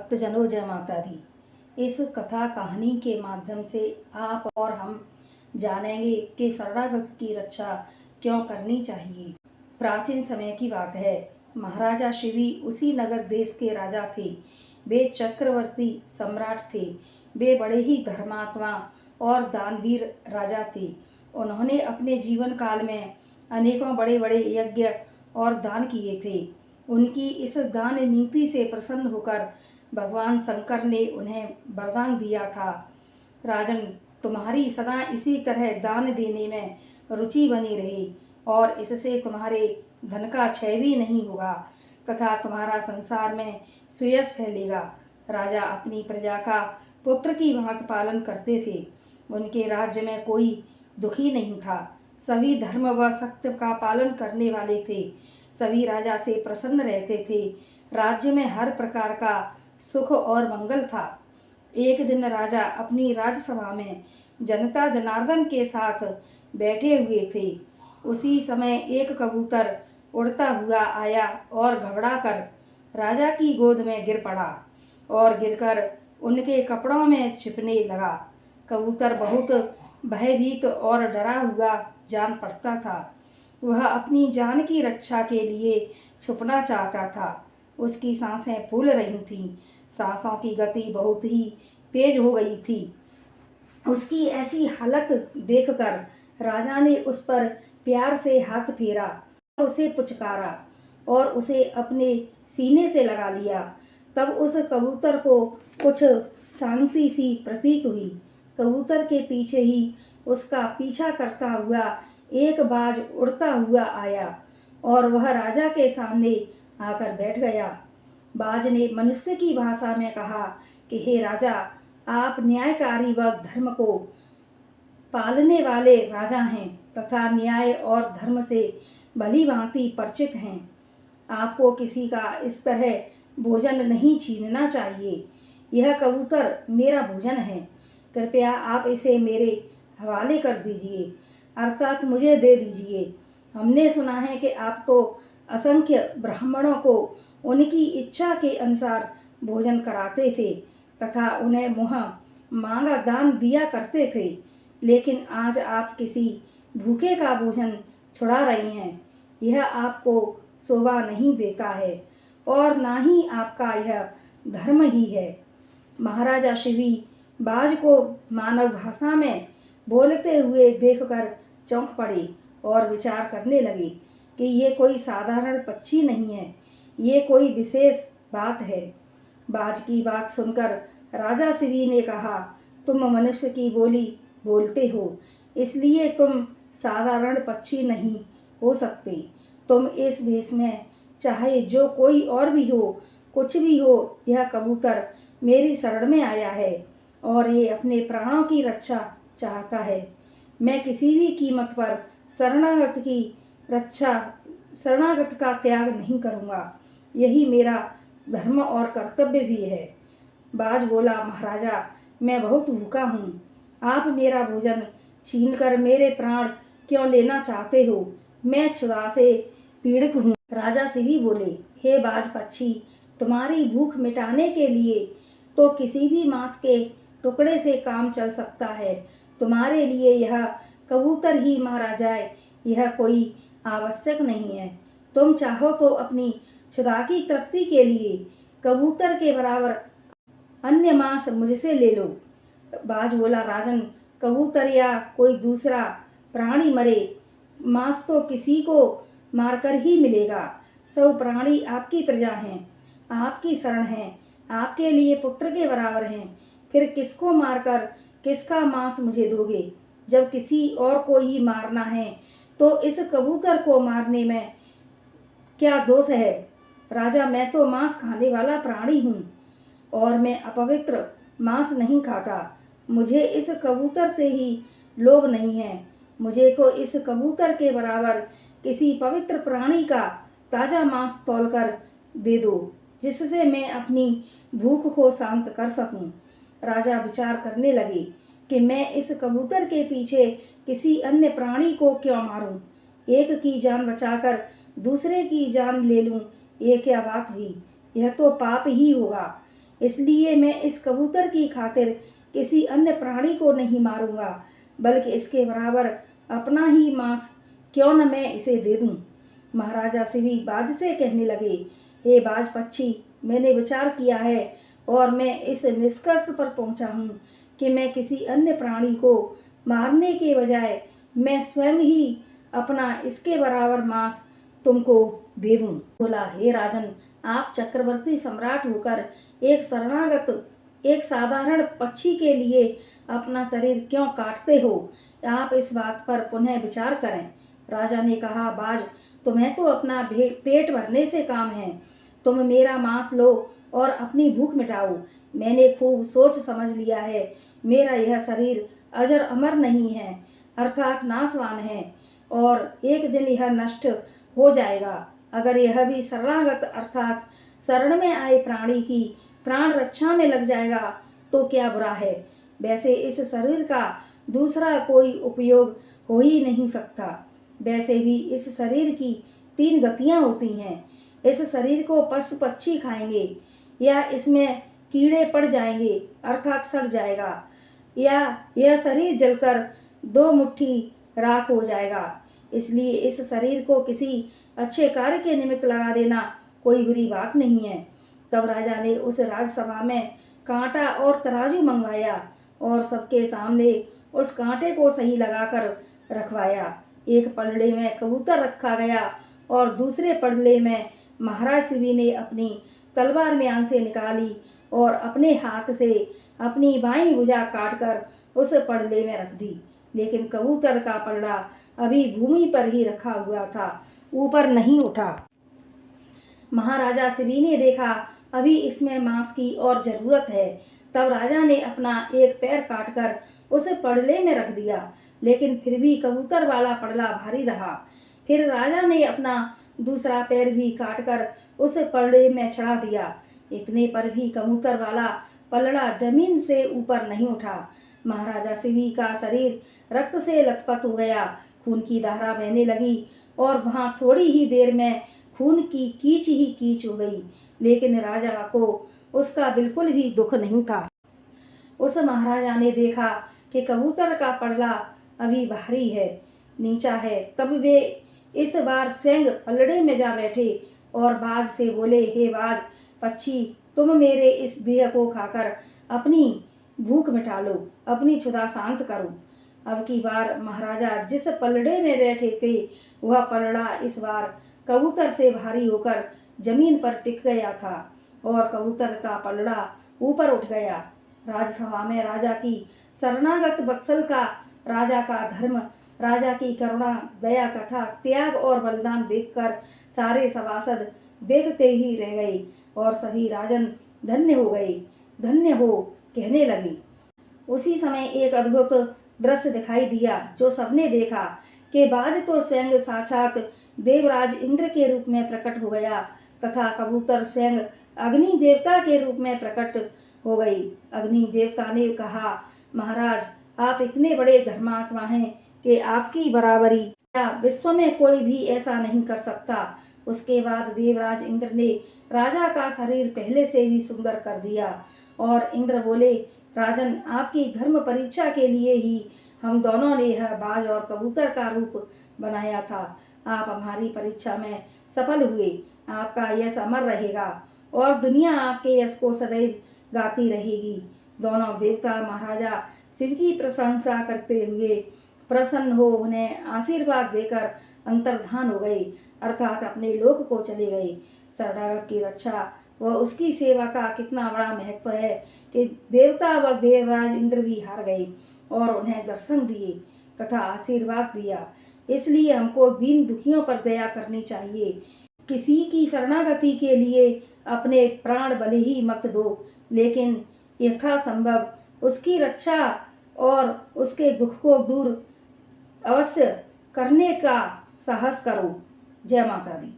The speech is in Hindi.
भक्तजनों, जय माता दी। इस कथा कहानी के माध्यम से आप और हम जानेंगे कि शरणागत की रक्षा क्यों करनी चाहिए। प्राचीन समय की बात है। महाराजा शिवी उसी नगर देश के राजा थे। वे चक्रवर्ती सम्राट थे। वे बड़े ही धर्मात्मा और दानवीर राजा थे। उन्होंने अपने जीवन काल में अनेकों बड़े बड़े यज्ञ और दान किए थे। उनकी इस दान नीति से प्रसन्न होकर भगवान शंकर ने उन्हें वरदान दिया था, राजन, तुम्हारी सदा इसी तरह दान देने में रुचि बनी रहे और इससे तुम्हारे धन का क्षय भी नहीं होगा तथा तुम्हारा संसार में सुयश फैलेगा। राजा अपनी प्रजा का पुत्र की भांति पालन करते थे। उनके राज्य में कोई दुखी नहीं था। सभी धर्म व सत्य का पालन करने वाले थे। सभी राजा से प्रसन्न रहते थे। राज्य में हर प्रकार का सुख और मंगल था। एक दिन राजा अपनी राजसभा में जनता जनार्दन के साथ बैठे हुए थे। उसी समय एक कबूतर उड़ता हुआ आया और घबराकर राजा की गोद में गिर पड़ा और गिरकर उनके कपड़ों में छिपने लगा। कबूतर बहुत भयभीत और डरा हुआ जान पड़ता था। वह अपनी जान की रक्षा के लिए छुपना चाहता था। उसकी सांसें फूल रही थीं। सांसों की गति बहुत ही तेज हो गई थी। उसकी ऐसी हालत देखकर राजा ने उस पर प्यार से हाथ फेरा और उसे पुचकारा और उसे अपने सीने से लगा लिया। तब उस कबूतर को कुछ शांति सी प्रतीत हुई। कबूतर के पीछे ही उसका पीछा करता हुआ एक बाज उड़ता हुआ आया और वह राजा के सामने आकर बैठ गया। बाज ने मनुष्य की भाषा में कहा कि हे राजा, आप न्यायकारी व धर्म को पालने वाले राजा हैं तथा न्याय और धर्म से भली भांति परिचित हैं। आपको किसी का इस तरह भोजन नहीं छीनना चाहिए। यह कबूतर मेरा भोजन है। कृपया आप इसे मेरे हवाले कर दीजिए, अर्थात मुझे दे दीजिए। हमने सुना है कि आप तो असंख्य ब्राह्मणों को उनकी इच्छा के अनुसार भोजन कराते थे तथा उन्हें मुँह मांगा दान दिया करते थे, लेकिन आज आप किसी भूखे का भोजन छुड़ा रही हैं। यह आपको शोभा नहीं देता है और ना ही आपका यह धर्म ही है। महाराजा शिवी बाज को मानव भाषा में बोलते हुए देखकर चौंक पड़े और विचार करने लगे कि ये कोई साधारण पक्षी नहीं है, ये कोई विशेष बात है। बाज की बात सुनकर राजा शिवी ने कहा, तुम मनुष्य की बोली बोलते हो, इसलिए तुम साधारण पक्षी नहीं हो सकते। तुम इस भेष में चाहे जो कोई और भी हो, कुछ भी हो, यह कबूतर मेरी शरण में आया है और ये अपने प्राणों की रक्षा चाहता है। मैं किसी भी कीमत पर शरणागत का त्याग नहीं करूँगा। यही मेरा धर्म और कर्तव्य भी है। बाज बोला, महाराजा, मैं बहुत भूखा हूँ। आप मेरा भोजन छीनकर मेरे प्राण क्यों लेना चाहते हो? मैं क्षुधा से पीड़ित हूँ। राजा शिवी बोले, हे बाज पक्षी, तुम्हारी भूख मिटाने के लिए तो किसी भी मांस के टुकड़े से काम चल सकता है। तुम्हारे लिए यह कबूतर ही मारा जाए, यह कोई आवश्यक नहीं है। तुम चाहो तो अपनी क्षुधा की तृप्ति के लिए कबूतर के बराबर अन्य मांस मुझसे ले लो। बाज बोला, राजन, कबूतर या कोई दूसरा प्राणी मरे, मांस तो किसी को मारकर ही मिलेगा। सब प्राणी आपकी प्रजा हैं, आपकी शरण हैं, आपके लिए पुत्र के बराबर हैं। फिर किसको मारकर किसका मांस मुझे दोगे? जब किसी और को ही मारना है तो इस कबूतर को मारने में क्या दोष है? राजा, मैं तो मांस खाने वाला प्राणी हूँ और मैं अपवित्र मांस नहीं खाता। मुझे इस कबूतर से ही लोभ नहीं है। मुझे तो इस कबूतर के बराबर किसी पवित्र प्राणी का ताज़ा मांस तौलकर दे दो, जिससे मैं अपनी भूख को शांत कर सकूं। राजा विचार करने लगे कि मैं इस कबूतर के पीछे किसी अन्य प्राणी को क्यों मारूं? एक की जान बचाकर दूसरे की जान ले लूं, ये क्या बात हुई? यह तो पाप ही होगा। इसलिए मैं इस कबूतर की खातिर किसी अन्य प्राणी को नहीं मारूंगा, बल्कि इसके बराबर अपना ही मांस क्यों न मैं इसे दे दूं। महाराजा शिवी बाज से कहने लगे, हे बाज पक्षी, मैंने विचार किया है और मैं इस निष्कर्ष पर पहुंचा हूं कि मैं किसी अन्य प्राणी को मारने के बजाय मैं स्वयं ही अपना इसके बराबर मांस तुमको दे दूं। बोला, हे राजन, आप चक्रवर्ती सम्राट होकर एक शरणागत, एक साधारण पक्षी के लिए अपना शरीर क्यों काटते हो? आप इस बात पर पुनः विचार करें। राजा ने कहा, बाज, तुम्हें तो अपना पेट भरने से काम है। तुम मेरा मांस लो और अपनी भूख मिटाओ। मैंने खूब सोच समझ लिया है। मेरा यह शरीर अजर अमर नहीं है, अर्थात नाशवान है, और एक दिन यह नष्ट हो जाएगा। अगर यह भी शरणागत अर्थात शरण में आए प्राणी की प्राण रक्षा में लग जाएगा तो क्या बुरा है। वैसे इस शरीर का दूसरा कोई उपयोग हो ही नहीं सकता। वैसे भी इस शरीर की 3 गतियां होती हैं। इस शरीर को पशु पक्षी खाएंगे, या इसमें कीड़े पड़ जाएंगे अर्थात सड़ जाएगा, या यह शरीर जलकर 2 मुट्ठी राख हो जाएगा। इसलिए इस शरीर को किसी अच्छे कार्य के निमित्त लगा देना कोई बुरी बात नहीं है। तब राजा ने उस राजसभा में कांटा और तराजू मंगवाया और सबके सामने उस कांटे को सही लगाकर रखवाया। एक पलड़े में कबूतर रखा गया और दूसरे पलड़े में महाराज शिवी ने अपनी तलवार म्यान से निकाली और अपने हाथ से अपनी बाईं भुजा काटकर उस पलड़े में रख दी। लेकिन कबूतर का पलड़ा अभी भूमि पर ही रखा हुआ था, ऊपर नहीं उठा। महाराजा शिवी ने देखा अभी इसमें मांस की और जरूरत है। तब राजा ने अपना एक पैर काटकर उसे पलड़े में रख दिया, लेकिन फिर भी कबूतर वाला पलड़ा भारी रहा। फिर राजा ने अपना दूसरा पैर भी काटकर उसे पलड़े में चढ़ा दिया। इतने पर भी कबूतर वाला पलड़ा जमीन से ऊपर नहीं उठा। महाराजा शिवी का शरीर रक्त से लथपथ हो गया, खून की धारा बहने लगी और वहां थोड़ी ही देर में खून की कीच ही कीच हो गई। लेकिन राजा को उसका बिल्कुल भी दुख नहीं था। उस महाराजा ने देखा कि कबूतर का पलड़ा अभी भारी है, नीचा है। तब वे इस बार स्वयं पलड़े में जा बैठे और बाज से बोले, हे बाज पक्षी, तुम मेरे इस देह को खाकर अपनी भूख मिटा लो, अपनी क्षुधा शांत करो। अब की बार महाराजा जिस पलड़े में बैठे थे वह पलड़ा इस बार कबूतर से भारी होकर जमीन पर टिक गया था और कबूतर का पलड़ा ऊपर उठ गया। राजसभा में राजा की शरणागत बत्सल का, राजा का धर्म, राजा की करुणा, दया कथा, त्याग और बलिदान देखकर सारे सभासद देखते ही रह गए और सभी राजन धन्य हो गए, धन्य हो कहने लगे। उसी समय एक अद्भुत दृश्य दिखाई दिया जो सबने देखा कि बाज तो स्वयं साक्षात देवराज इंद्र के रूप में प्रकट हो गया तथा कबूतर स्वयं अग्नि देवता के रूप में प्रकट हो गई। अग्नि देवता ने कहा, महाराज, आप इतने बड़े धर्मात्मा हैं कि आपकी बराबरी या विश्व में कोई भी ऐसा नहीं कर सकता। उसके बाद देवराज इंद्र ने राजा का शरीर पहले से भी सुंदर कर दिया और इंद्र बोले, राजन, आपकी धर्म परीक्षा के लिए ही हम दोनों ने यह बाज और कबूतर का रूप बनाया था। आप हमारी परीक्षा में सफल हुए। आपका यश अमर रहेगा और दुनिया आपके यश को सदैव गाती रहेगी। दोनों देवता महाराजा शिव की प्रशंसा करते हुए प्रसन्न हो उन्हें आशीर्वाद देकर अंतर्धान हो गए, अर्थात अपने लोक को चले गए। शरणागत की रक्षा व उसकी सेवा का कितना बड़ा महत्व है कि देवता व देवराज इंद्र भी हार गए और उन्हें दर्शन दिए तथा आशीर्वाद दिया। इसलिए हमको दीन दुखियों पर दया करनी चाहिए। किसी की शरणागति के लिए अपने प्राण भले ही मत दो, लेकिन यथासंभव उसकी रक्षा और उसके दुख को दूर अवश्य करने का साहस करो। जय माता दी।